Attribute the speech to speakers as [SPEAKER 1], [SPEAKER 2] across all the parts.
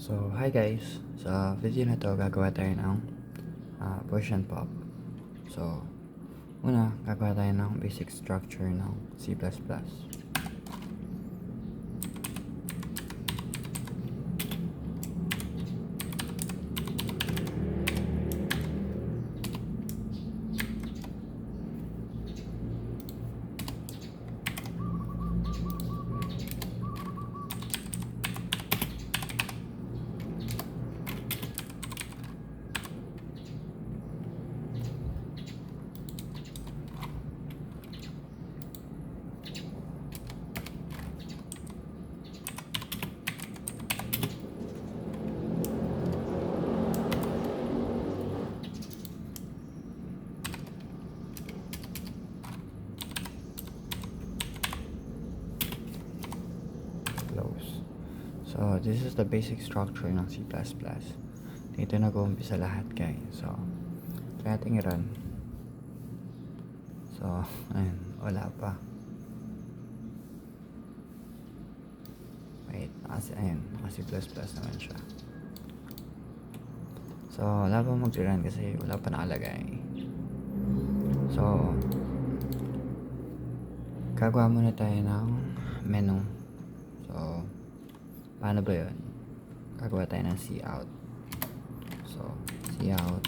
[SPEAKER 1] So, hi guys! Sa video na to, gagawa tayo ng push and pop. So, una, gagawa tayo ng basic structure ng C++. So, this is the basic structure ng C++. Dito nag-uumpisa lahat guys. So, try natin i-run. So, ayun, wala pa. Wait, ayun, C++ naman siya. So, wala pa mag-run kasi wala pa nakalagay. So, gagawa muna tayo ng menu. So, paano ba yun? Gagawa tayo ng cout. So, cout.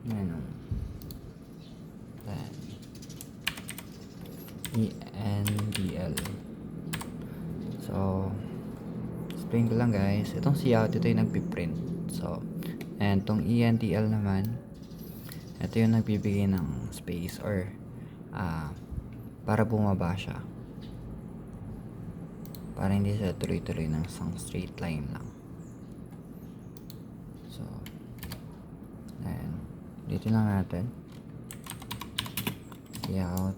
[SPEAKER 1] Menu. Then, endl. So, explain ko lang guys. Itong cout, ito yung nagpiprint. So, and tong endl naman, ito yung nagbibigay ng space or para bumaba siya. Para hindi siya tuloy-tuloy ng isang straight line lang. So, and dito lang natin. Cout.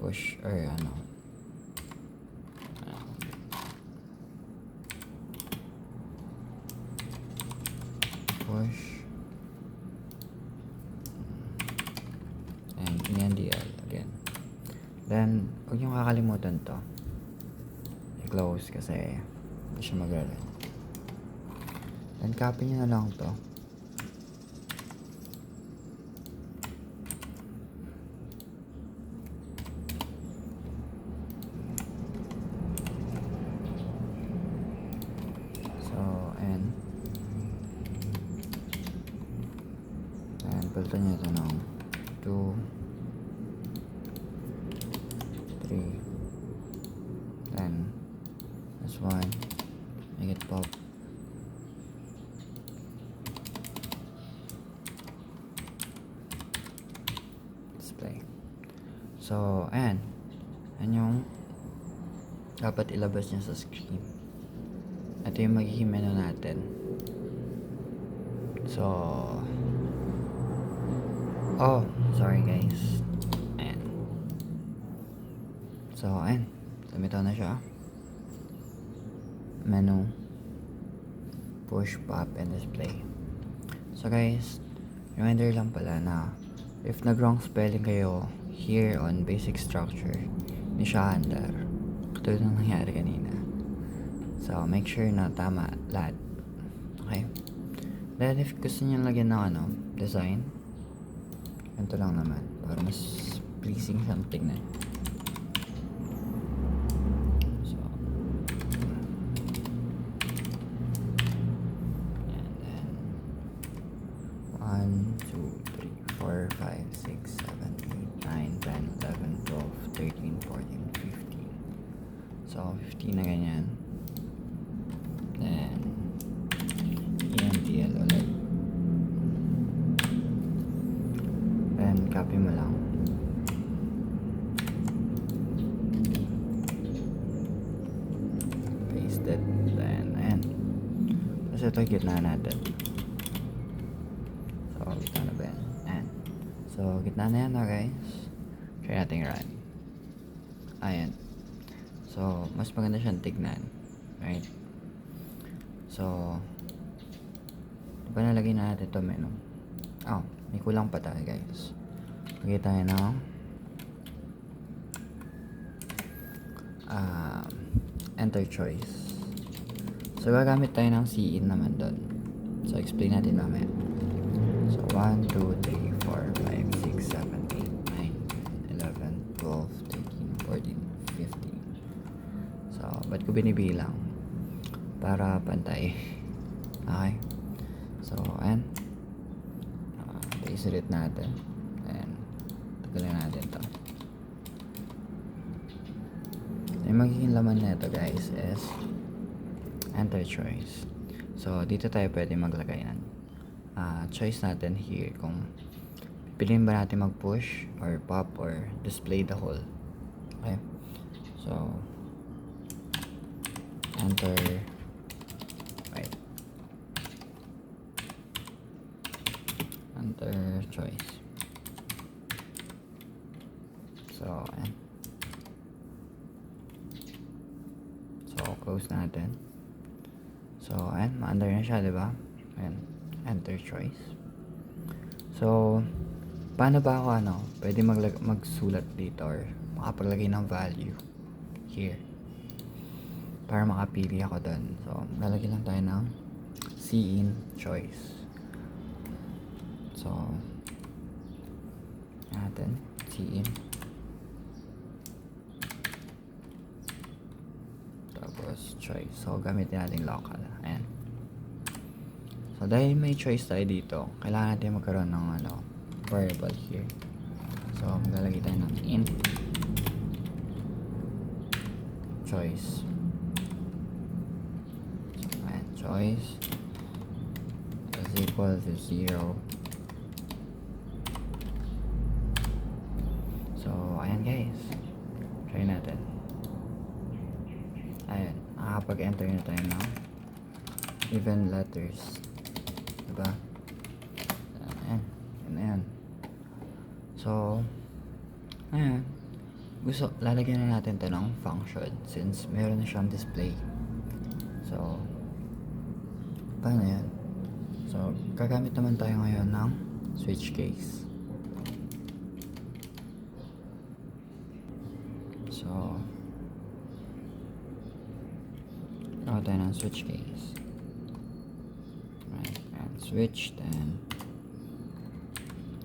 [SPEAKER 1] Push or ano. Push and endl again. Then, huwag nyo kakalimutan to i-close kasi hindi siya mag-run. Then, copy nyo na lang to. Palitan nyo ito ng 2, 3, then this one, make it pop. Display. So, ayan yung dapat ilabas nyo sa screen. Ito yung magiging menu natin. So, sorry guys. Ayan. So, ayan. Lumitaw na siya. Menu. Push, pop, and display. So guys, reminder lang pala na if nag-wrong spelling kayo here on basic structure, hindi siya under. Katulad ng nangyari kanina. So, make sure na tama lahat. Okay? Then, if gusto nyo lagyan ng design, ito lang naman para mas pleasing siyang tignan. So, and then 1, 2, 3, 4, 5, 6, 7, 8, 9, 10, 11, 12, 13, 14, 15. So, 15 na ganyan. Then, endl ulit. Copy mo lang. Paste it. Then, ayan. Kasi ito gitna natin. So, gitna na ba yan? Ayan. So, gitna na yan na guys. Try natin run. Ayan. So, mas maganda siyang tignan. Right? So, 1, 2, 3, 4, 5, 6, 7, 8, 9, 10, 11, 12, 13, 14, 15. So, 15 na ganyan. Then, Panalagay na natin ito menu. Oh, may kulang pa tayo guys. Lagay tayo ng enter choice. So gagamit tayo ng cin naman doon. So explain natin mamaya. So 1, 2, 3, 4, 5, 6, 7, 8, 9, 11, 12, 13, 14, 15. So ba't ko binibilang? Para pantay. Okay. So ayan. Paste ulit natin. And tagalin natin to. Yung magiging laman nito guys is enter choice. So dito tayo pwede maglagay ng choice natin here kung pipiliin ba natin mag push or pop or display the whole. Okay. So enter choice. So ayan. So close natin. So ayan, ma-under na siya, di ba? Ayan, enter choice. So paano ba ako pwede magsulat dito or makapaglagay ng value here para makapili ako doon. So lalagyan lang tayo ng cin choice. So natin cin, tapos choice. So gamitin natin local. Ayan. So dahil may choice tayo dito, kailangan natin magkaroon ng variable here. So maglalagay tayo ng int choice. So ayan, choice is equal to 0. So ayan guys, try natin. Ayan, nakakapag-enter na tayo ng even letters, diba? Ayan, ayan. So ayan, lalagyan na natin to ng function since meron na siyang display. So paano yan? So gagamit naman tayo ngayon ng switch case. So gagawa tayo ng switch case. Right, and switch, then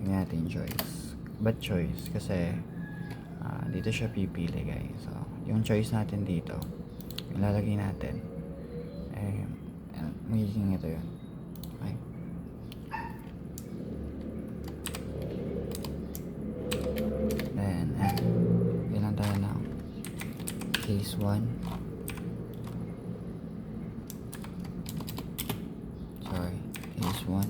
[SPEAKER 1] natin choice. But choice kasi dito siya pipili guys. So yung choice natin dito, ilalagay natin magiging ito yun. Okay. Then bilang tayo ng case 1. Sorry, case 1.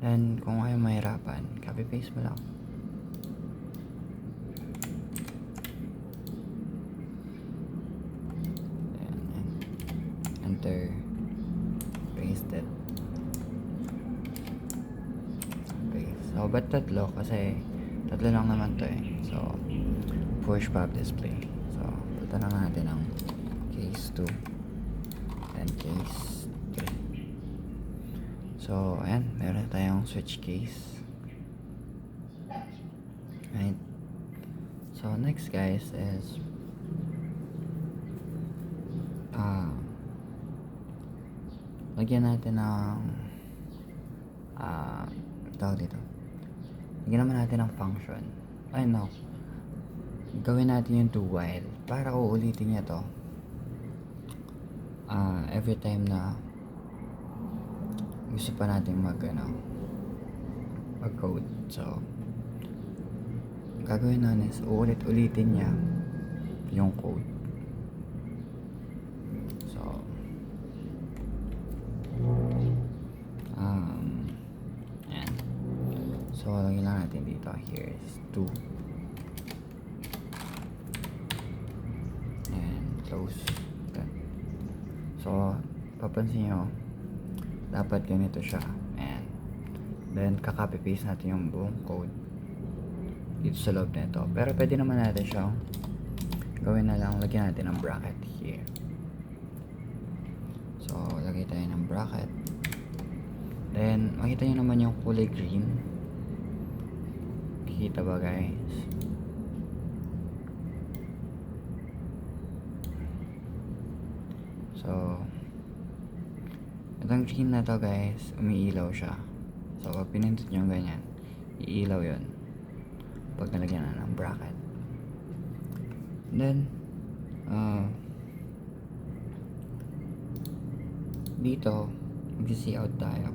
[SPEAKER 1] Then kung ayaw mahirapan, copy paste mo lang. Then enter, paste it. Paste. So ba't tatlo? Kasi tatlo lang naman to eh. So push pop display. So punta na natin ang case 2 and case 3. So ayan, meron tayong switch case. Right. So next guys is lagyan natin ng tawag dito. Lagyan naman natin ng function. Ay no. Gawin natin yung do while para uulitin niya to every time na gusto pa natin mag-code. So gagawin natin is uulit-ulitin niya yung code. So ayan. So lagyan lang natin dito, here is 2 and close. So papansin nyo, dapat ganito siya, and then kakopy paste natin yung buong code dito sa loob nito. Pero pwede naman natin siyang gawin na lang, lagyan natin ng bracket here. So, lagay tayo ng bracket. Then, makita nyo naman yung kulay green. Kikita ba guys? So, itong green na to guys, umiilaw siya. So, pag pinindot nyo ganyan, iilaw yun. Pag nalagyan na ng bracket. Then, dito, mag-see out tayo.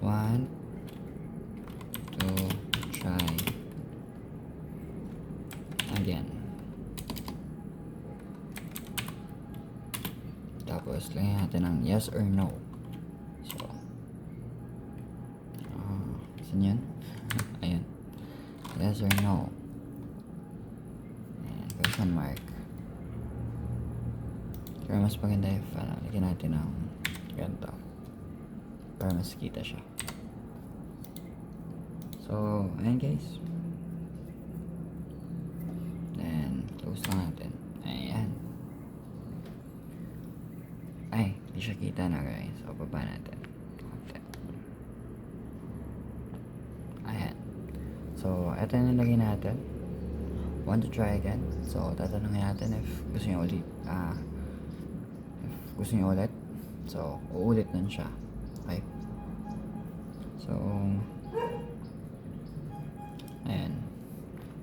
[SPEAKER 1] One, two, try again. Tapos, lagyan natin ng yes or no. So, saan yan? Ayan. Yes or no. Ayan, question mark. Pero mas maganda if, lagyan natin ng ganito. Para mas kita siya. So, ayan guys. Then, close lang natin. Ayan. Ay, hindi siya kita na guys. So, baba natin. Okay. Ayan. So, eto na nilagay natin. Want to try again? So, tatanungin natin if gusto nyo ulit. If gusto nyo ulit. So, uulit nun siya. Okay? So, ayan.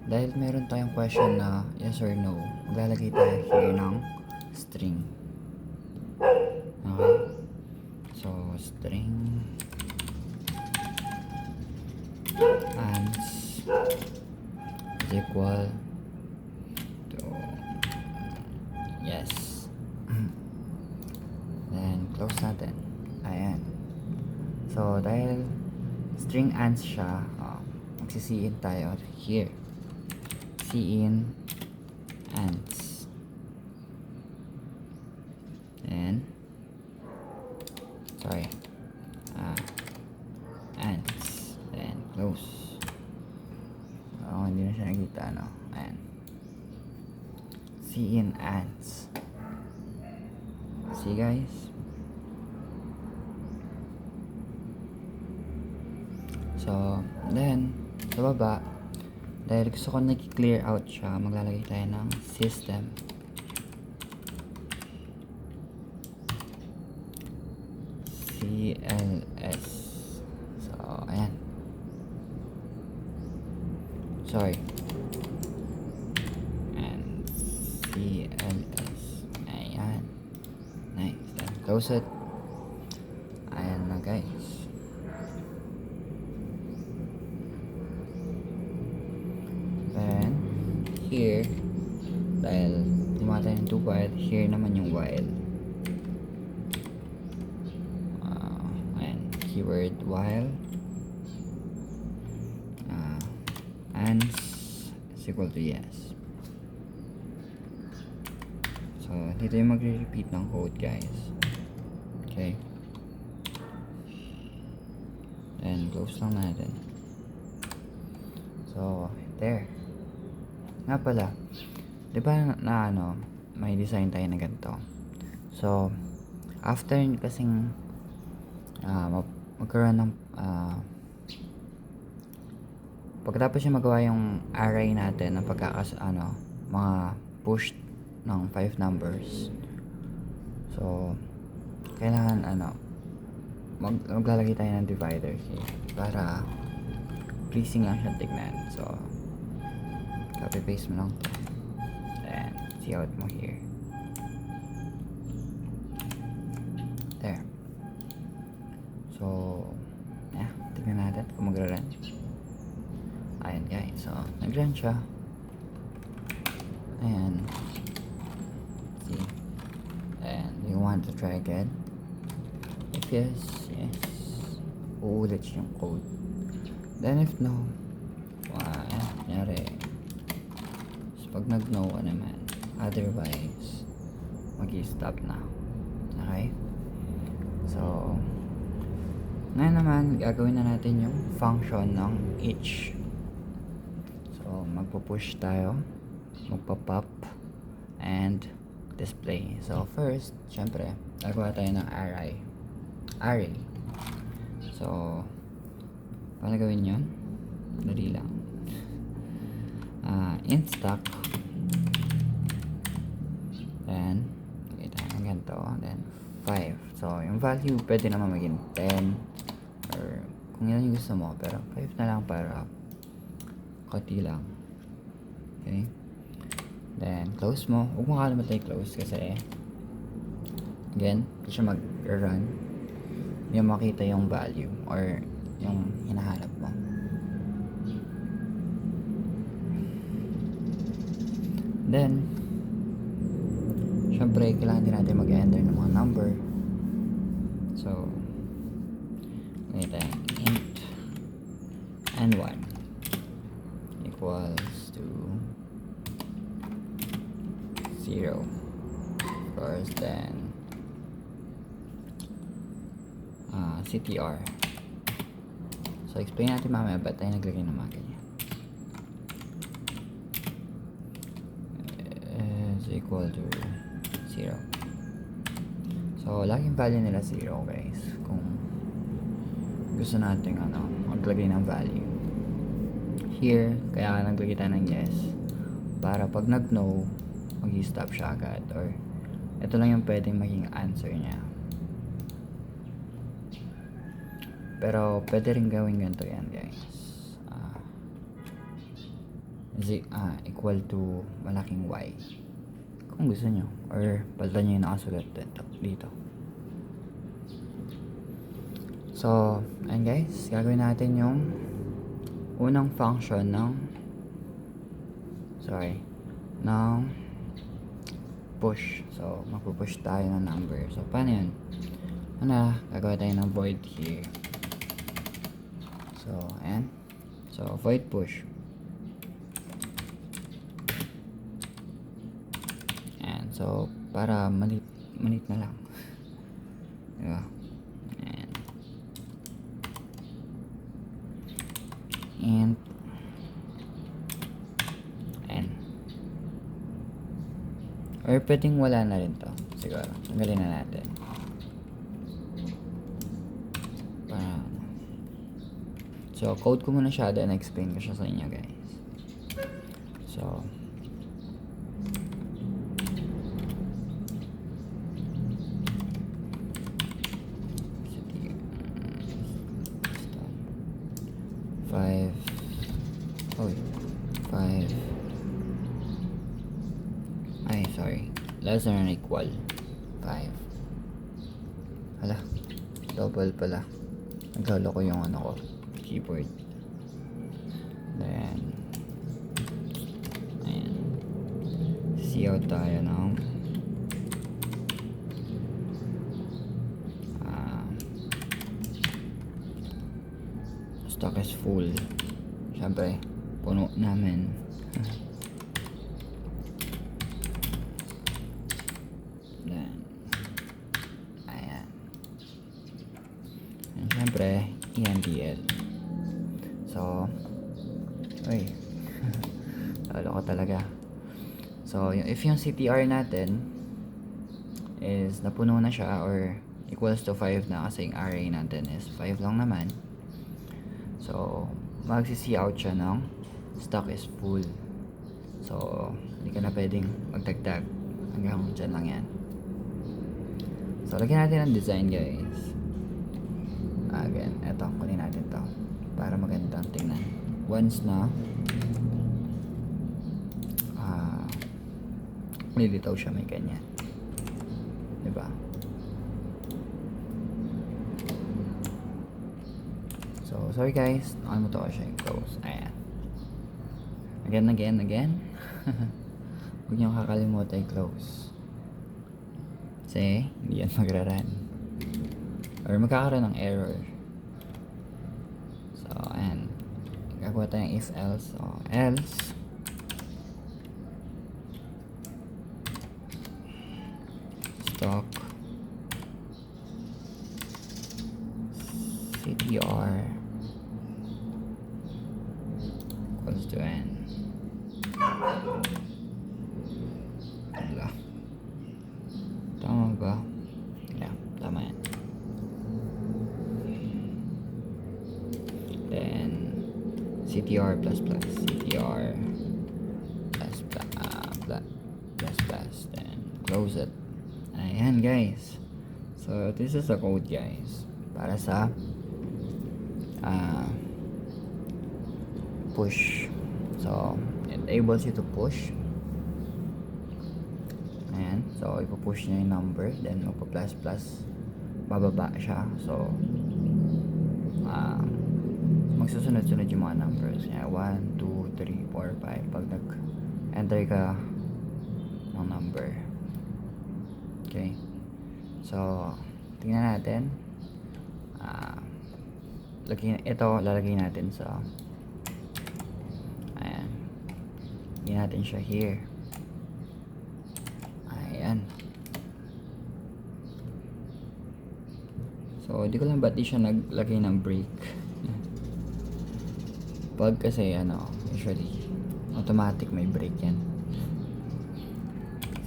[SPEAKER 1] Dahil meron tayong question na yes or no, maglalagay tayo here ng string. Okay? So, string ans is equal to yes. Then, close natin. Ayan. So, dahil string ans siya, magsisiin tayo here. Cin ans. Then, sorry. Ans. Then, close. Hindi na siya nakita, no? Ayan. Cin ans. See, guys? So, then, sa baba, dahil gusto ko nag-clear out siya, maglalagay tayo ng system. CLS. So, ayan. Sorry. And CLS. Ayan. Nice. Then, close it. Ayan na, guys. Then, here, dahil gumawa tayo ng 2 while, here naman yung while. Ayan, keyword while. Ans is equal to yes. So, dito yung magre-repeat ng code, guys. Okay. Then, close lang natin. So, there. Nga pala, di ba may design tayo na ganito. So, after kasing magkaroon ng pagkatapos siya magawa yung array natin ng mga push ng 5 numbers. So, kailangan maglalagay tayo ng divider here para pleasing lang siya tignan. So, copy paste mo lang to. Then, see out mo here. There. So, tignan natin kung magra-run. Ayan guys, so nag-run siya. Ayan. See. And you want to try again? If yes, uulit siya yung code. Then if no, nangyari. So pag nag-no naman, otherwise, mag-i-stop na. Okay? So, Ngayon naman, gagawin na natin yung function ng each. So, magpo-push tayo, magpa-pop, and display. So, first, syempre, gagawa tayo ng array. So, paano gawin yun? Dali lang. Int stock, then okay tayo ng ganito, then 5. So yung value pwede naman maging 10 or kung yan yung gusto mo, pero 5 na lang para konti lang. Okay, then close mo. Huwag mo kalimutan i-close kasi again, hindi siya mag-run, hindi mo makita yung value or yung hinahanap mo. Then, syempre, kailangan din natin mag-enter ng mga number. So, ganito int n1 equals to 0. Of course, then CTR. So, explain natin mamaya ba't tayo naglagay ng mga ganyan. Equal to 0. So, laging value nila 0, guys. Kung gusto natin maglagay ng value. Here, kaya naglagay tayo ng yes. Para pag nag-no, mag-stop siya agad. Or, ito lang yung pwedeng maging answer niya. Pero, pwede rin gawin ganito yan, guys. Equal to malaking y. Kung gusto nyo, or palitan nyo yung nakasulat dito. So, and guys, gagawin natin yung unang function ng push. So, magpupush tayo ng number. So, paano yun? Gagawin tayo ng void here. So, and so, void push. So, para malit na lang. Diba? And or pwedeng wala na rin to. Siguro. Tanggalin na natin. So, code ko muna siya then explain ko siya sa inyo, guys. So, five less than or equal 5. Hala, double pala, naglolo ko yung keyboard. Then ayan, cout tayo ng stock is full. Siyempre, puno namin. Then, ayan. And siyempre, EMDL. So, lalo ko talaga. So, if yung CTR natin is napuno na siya or equals to 5 na kasi yung array natin is 5 lang naman. So, magsi-cout siya ng stock is full. So, hindi ka na pwedeng magdagdag. Hanggang dyan lang yan. So, lagyan natin ang design, guys. Again, eto, kunin natin to para magandang tingnan. Once na nilitaw siya, may ganyan. Diba? So, sorry guys, nakalimutan ko siya yung close. Ayan. Again. Huwag niyo kakalimutan yung close. Kasi, hindi yan magra-run. Or magkakaroon ng error. So, ayan. Gagawa tayong if else. So, else. Stock. CTR equals to N. Wala. Tama ba? Yeah, tama yan. Then CTR plus plus, CTR plus plus, then close it. Ayan guys. So this is the code guys para sa push. So it enables you to push. Ayan. So ipo-push niya yung number, then magpa-plus plus, bababa siya. So magsusunod-sunod yung mga numbers niya. 1, 2, 3, 4, 5 pag nag-enter ka ng number. Okay. So tingnan natin. Lalagay natin sa ayan. Lagyan natin siya here. Ayan. So di ko lang ba't di siya naglagay ng break. Pag kasi usually automatic may break yan.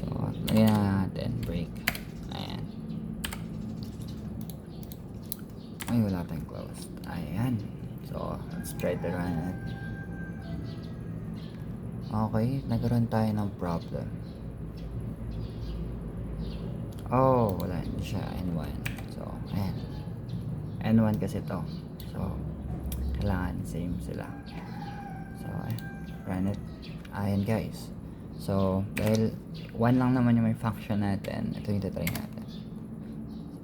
[SPEAKER 1] So lagyan natin break. Ayan. Ay, wala tayong closed. Ayan. So let's try to run it. Okay, nagkaroon tayo ng problem. Oh, wala, hindi siya N1. So ayan, N1 kasi to. So kailangan same sila. So run it. Ayan guys. So dahil 1 lang naman yung may function natin, ito yung try natin.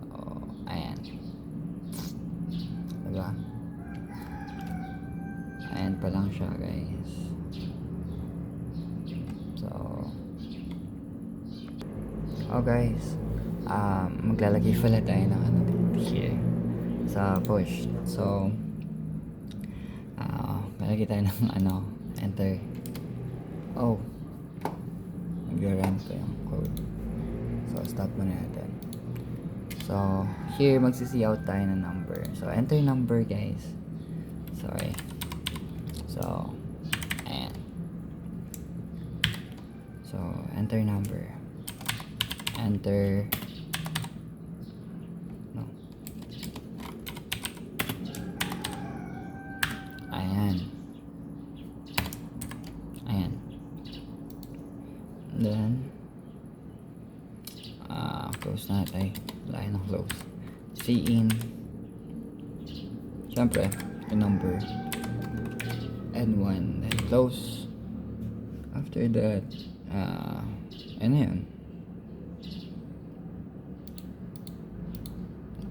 [SPEAKER 1] So ayan, diba? Ayan pa lang siya guys. So guys, maglalagay pala tayo ng here sa push. So lalagay tayo ng enter. Nag-run ko yung code. So stop muna natin. So here magsisi out tayo ng number. So enter number guys. Sorry. So ayan. So enter number. Enter Ayan. Then close na tayo. Wala na close. Cin. Siyempre, yung number N1. Then close. After that, ano yun?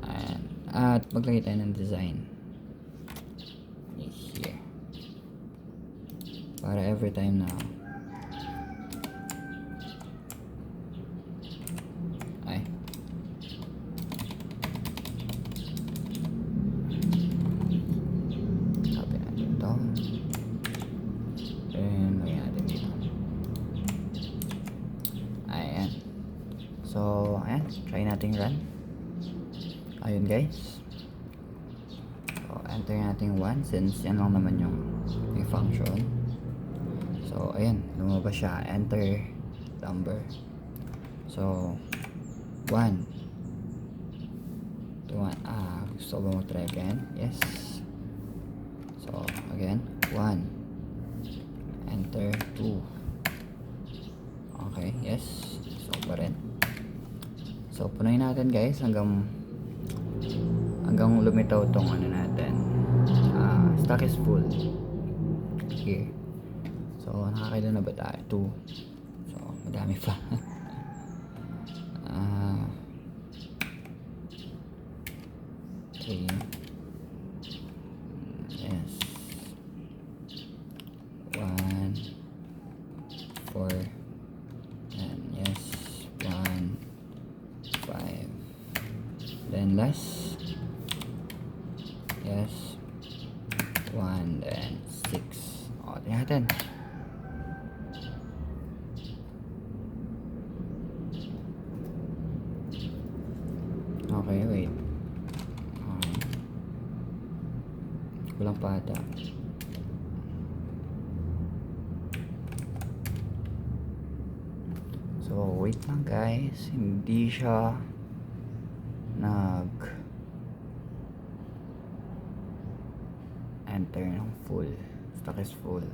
[SPEAKER 1] Ayan. At maglagay tayo ng design. Here. Para every time na copy natin ito. Then lagyan natin dito. Ayan. So ayan, try natin run. Ayun guys. So enter natin 1 since yan lang naman yung function. So ayan, lumabas siya. Enter number. So 1 to 1. Gusto ba mo try again? Yes. So again 1. Enter 2. Okay, yes. So pa rin. So punuin natin guys hanggang lumitaw tong natin. Stock is full. Here. So nakakailan na ba tayo? 2. So madami pa. Okay. Yes. 1 4 and yes 1 5 then less yes 1 then 6. Tingnan natin. Okay, wait. Kulang pa ata. So, wait lang guys. Hindi siya enter ng full. Stock is full.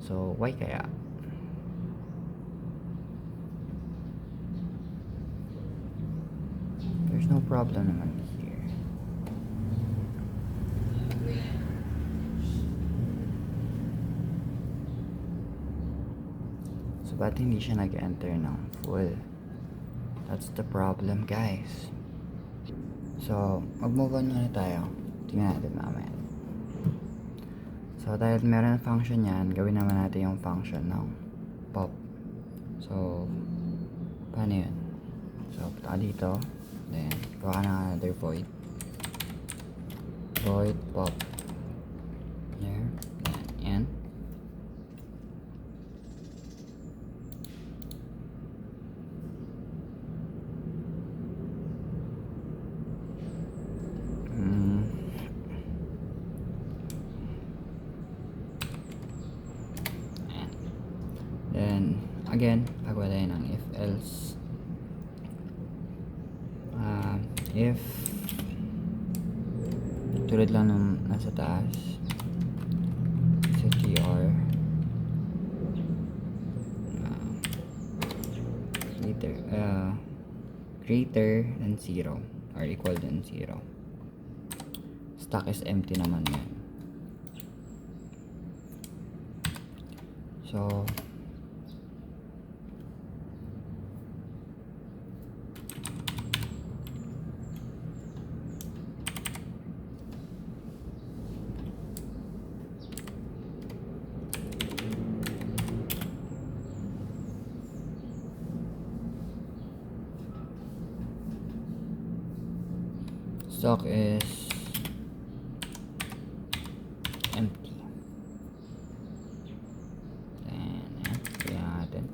[SPEAKER 1] So, why kaya? There's no problem naman here. So, ba't hindi siya nag-enter ng full? That's the problem, guys. So, mag-move on muna tayo. Tingnan natin mamaya. So, dahil meron na function yan, gawin naman natin yung function ng pop. So, paano yun? So, punta ka dito. Then, gawa ka ng another void. Void pop. There. Yan. Then, again, pagawa tayo ng if else. If tulad lang nung nasa taas, set gr greater than 0 or equal than 0. Stack is empty naman yan. So, stock is empty. Then, kaya natin.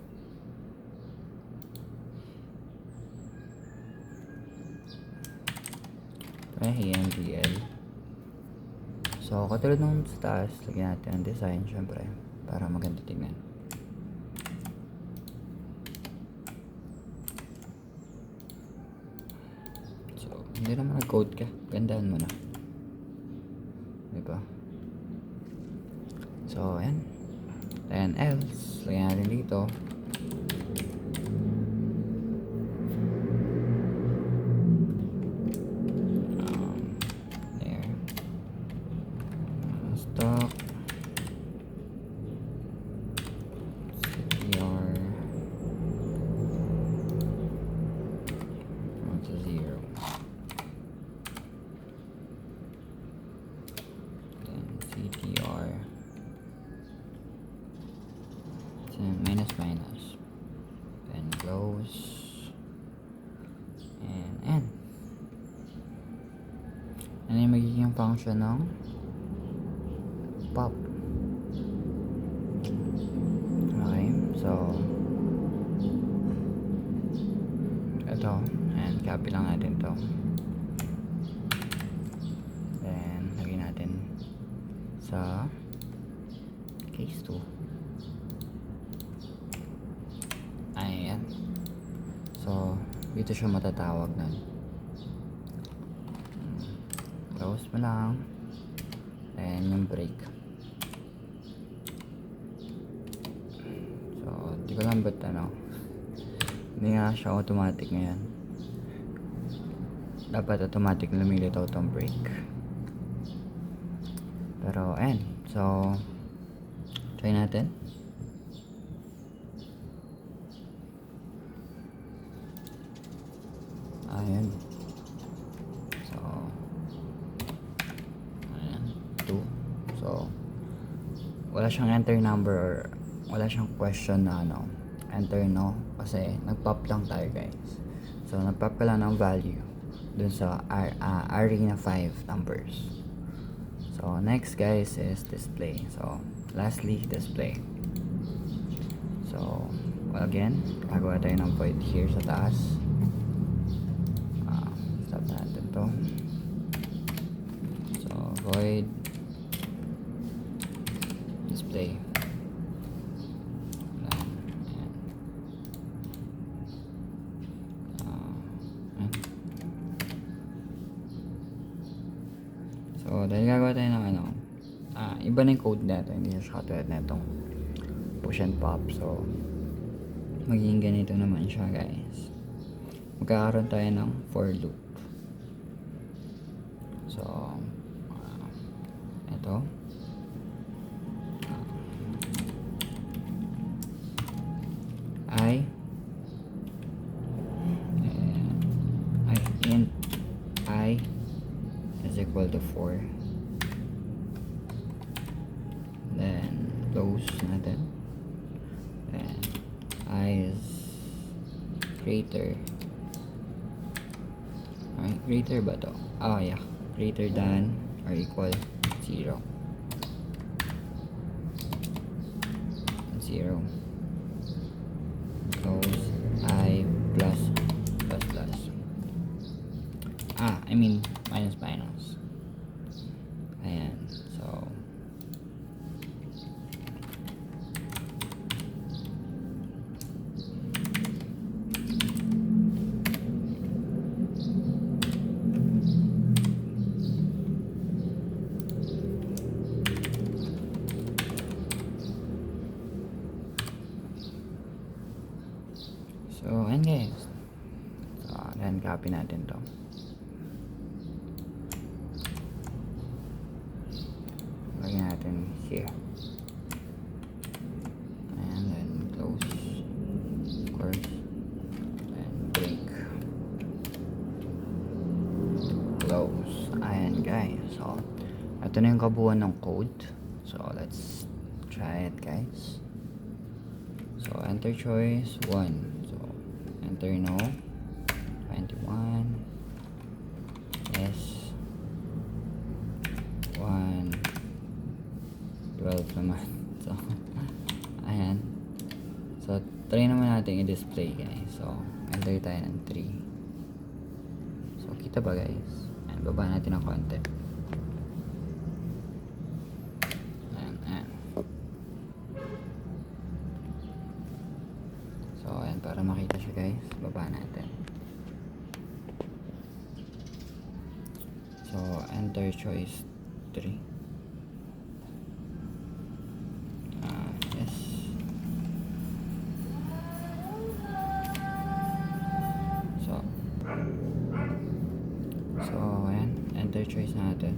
[SPEAKER 1] MVL. So, katulad nung sa taas, lagyan natin ang design, syempre, para maganda tingnan. Hindi naman nag-code ka. Gandaan mo na. Diba? So, ayan. Then else. Lagyan natin dito. There. Stock. CTR. To 0. CTR minus then close and end. Ano yung magiging function ng pop? Okay, so ito, and copy lang natin to, then lagyan natin sa case 2. Ayan. So, dito siya matatawag nun. Close mo lang. Then, yung break. So, di ko lang ba't hindi nga siya automatic ngayon. Dapat automatic lumilitaw tong break. Pero, ayan. So, try natin. Ayan. So, ayan. 2. So, wala siyang enter number or wala siyang question na enter no. Kasi, nag-pop lang tayo guys. So, nag-pop ka lang ng value dun sa array na 5 numbers. So, next guys is display. So, lastly, display. So, well, again, gagawa tayo ng void here sa taas. Stop natin to. So, void So, dahil gagawa tayo ng iba na yung code nito, hindi siya katulad na itong push and pop. So, magiging ganito naman siya, guys. Magkakaroon tayo ng for loop. So, ito. Int I is equal to 4. Then, close natin. Then, I is greater. Alright, greater ba to? Oh, yeah. Greater than or equal 0. 0. Close I plus. Minus. Ayan. So, and guys. So, then copy natin to. Lagyan natin here. And then close. Of course. And break. Close. Ayan guys. So, ito na yung kabuuan ng code. So, let's try it guys. So, enter choice 1. So, enter no. 21. Yes. 1. 12 naman. So, ayan. So, try naman natin i-display guys. So, enter tayo ng 3. So, kita ba guys? Ayan, baba natin ng konti. Ayan. So, ayan, para makita siya guys, baba natin. So, enter choice 3. Yes. So, ayan, enter choice natin.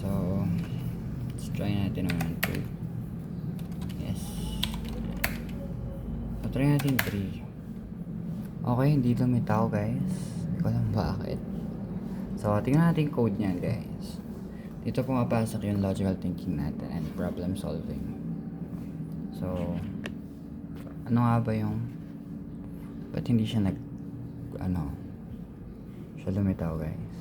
[SPEAKER 1] So, let's try natin naman 2. Yes. So, try natin 3. Okay, hindi lumitaw guys. Hindi ko alam bakit. So, tingnan natin yung code niyan guys. Dito pumapasok yung logical thinking natin and problem solving. So, ano nga ba yung ba't hindi siya siya lumitaw guys?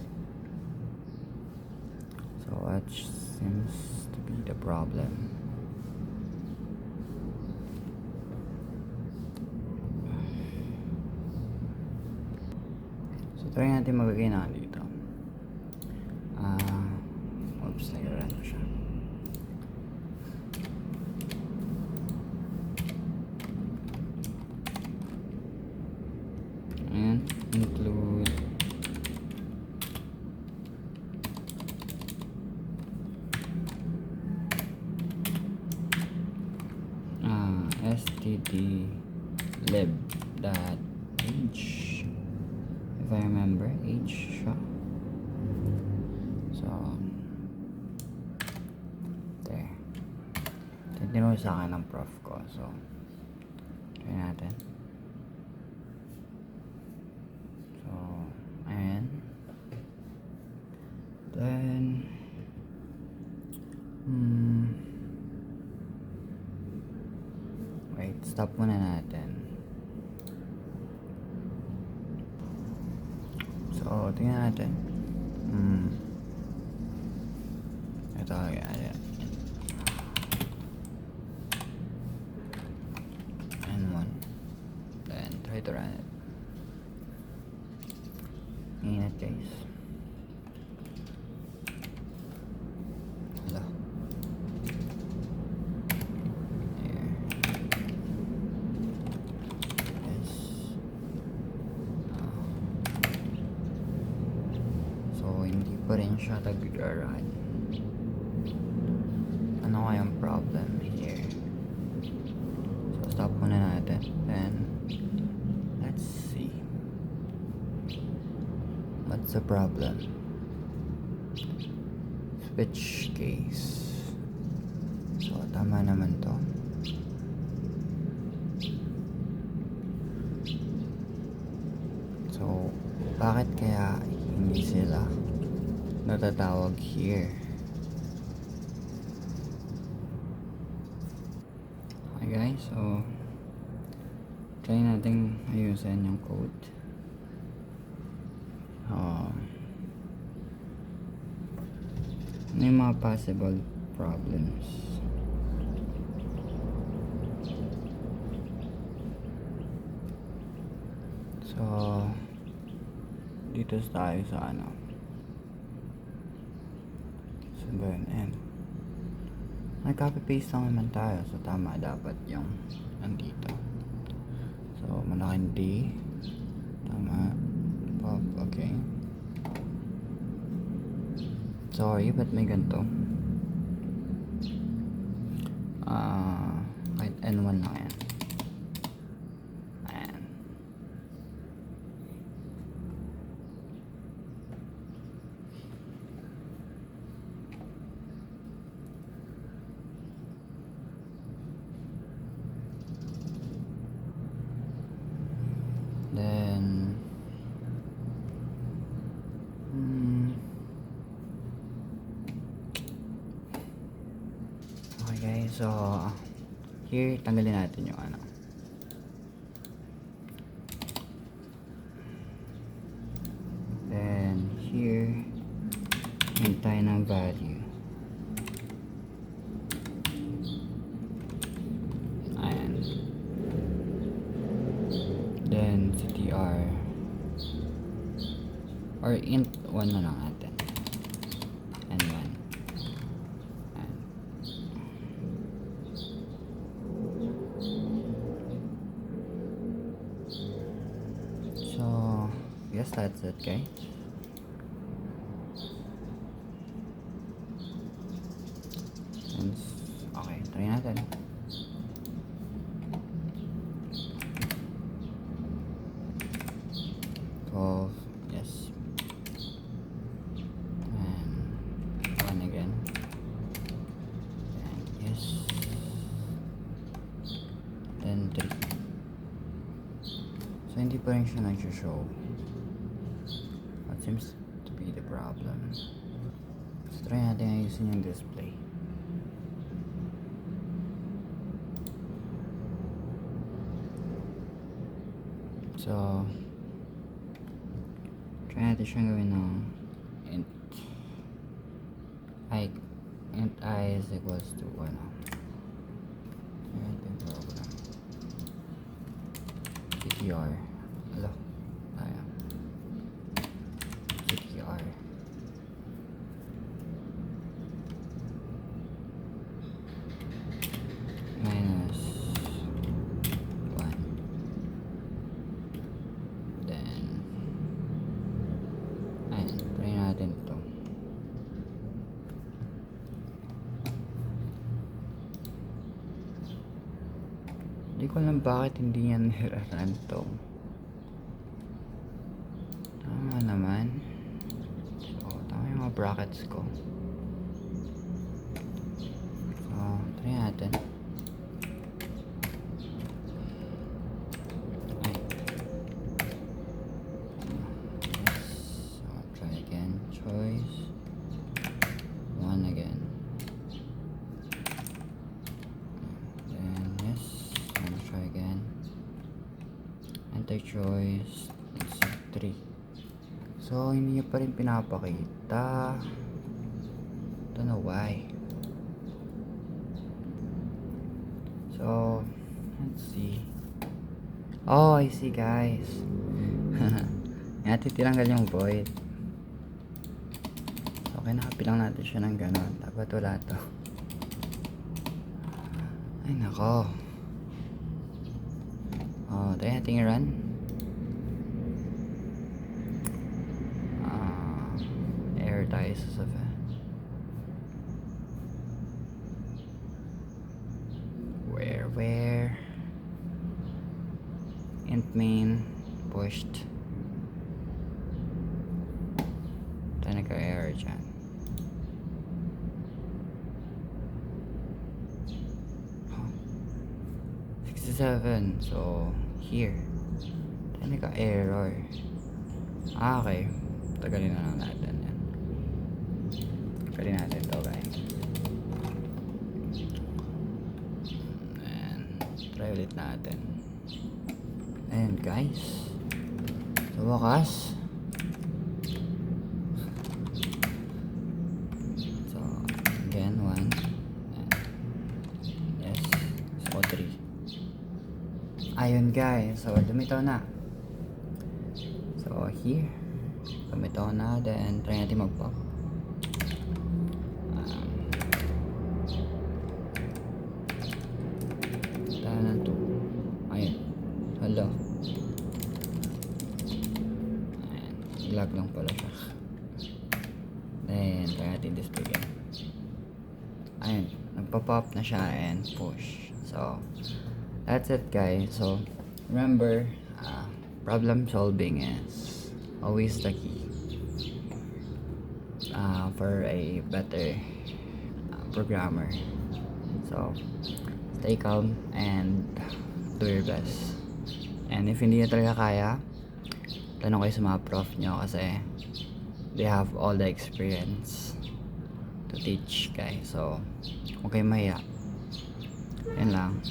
[SPEAKER 1] So, what seems to be the problem? So, try natin maglagay na dito. Oops, nag-run na siya. Ayan, include stdlib.age, if I remember, age siya. So, there. Tinuro sa akin ng prof ko. So, try natin. So, ayan. Then, wait, stop muna natin. So, tingnan natin. Ito, ayan. And 1. Then, try to run it. Ingat guys. Hello. rin siya nag-run. Ano kayang problem here? So stop muna natin. Then let's see. What's the problem? Switch case. So tama naman to. So bakit kaya hindi sila natatawag here? Okay guys, so try natin ayusin yung code. Ano yung mga possible problems? So dito tayo sa ano. So then, and nag-copy paste lang naman tayo. So tama dapat yung nandito. So malaking D. Tama. Pop, okay. Sorry, ba't may ganito? Kahit N1 lang yan. Ayan. Then okay guys, so here tanggalin natin yung ano. Then here hintay ng value. Ayan. Then CTR or int 1 na lang natin. And 1. Ayan. So yes, that's it guys. And okay, try natin. So yes. And 1 again. And yes. Then 3. So hindi pa rin siya nag-show. What seems to be the problem? So try natin ayusin yung display. So try natin siyang gawin ng int I is equals to 1. Ayan program. CTR. Hello. Ayan. CTR. Minus 1. Then ayan, try natin ito. Hindi ko alam bakit hindi yan niraran to. Tama naman. So tama yung mga brackets ko. So try natin. Choice 1 again. Then yes, let's try again. Enter choice. Let's see 3. So hindi niya pa rin pinapakita. Don't know why. So let's see. Oh, I see guys. Titiranggal yung void. Okay, nakapilang natin siya ng gano'n. Dapat wala to. Ay nako. Oh, try natin i-run. Error tayo slices of it. Where? Int main pushed. Tayo nagka-error dyan. Huh. 67. So, here. Tayo nagka-error. Okay. Tagalin na lang natin yan. Tagalin natin to, guys. And, try ulit natin. And guys, sa wakas, so again 1 and yes, so 3. Ayun guys, so lumitaw na. So here, lumitaw na, then try natin mag-pop. Tayo ng 2. Ayun. Hello. Ayan. Lag lang pala siya. Then, try natin display again. Ayan. Nagpa-pop na siya and push. So, that's it guys. So, remember, problem solving is always the key for a better programmer. So, stay calm and do your best. And if hindi nyo talaga kaya, tanong kayo sa mga prof nyo kasi they have all the experience to teach guys. So, huwag kayong mahiya. Yan lang.